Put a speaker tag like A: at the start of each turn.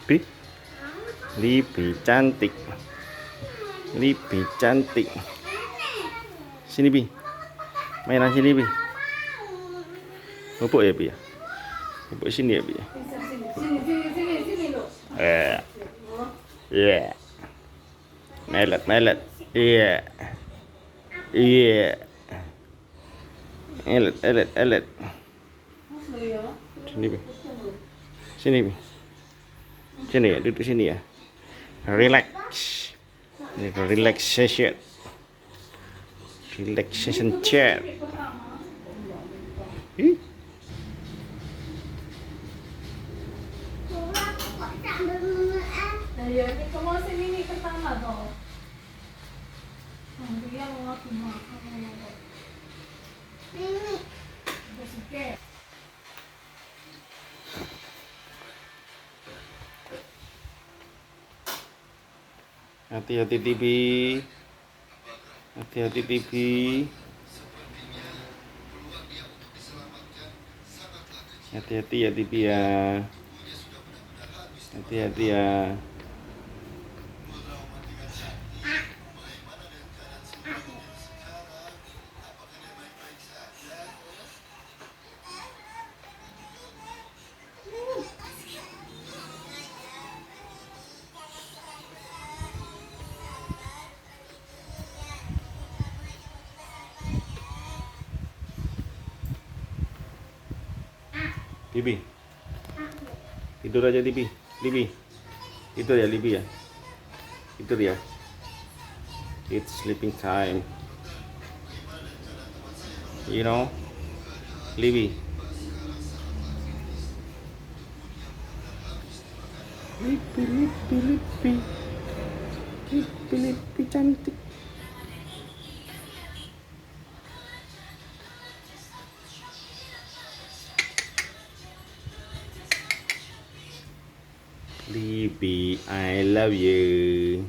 A: Bi, Libi cantik. Libi cantik. Sini Bi. Mainan sini Bi. Bubuk ya Bi ya. Bubuk sini ya Bi ya.
B: Sini loh.
A: Iya. Melet, melet. Iya. Iya. Elet, elet, elet. Sini Bi. Sini Bi. Sini ya, duduk sini ya. Relax. Ini relaxation. Relaxation chair. Ih.
B: Nah, ya, ini kamu sini pertama toh. Dia mau aku makan. Ini. Oke.
A: Hati-hati TV. Hati-hati TV. Hati-hati ya TV ya. Hati-hati ya. Libi, tidur aja Libi. Libi, tidur ya Libi ya. Tidur ya. It's sleeping time. You know, Libi. Libi, Libi, Libi. Libi, Libi cantik. Libi, I love you.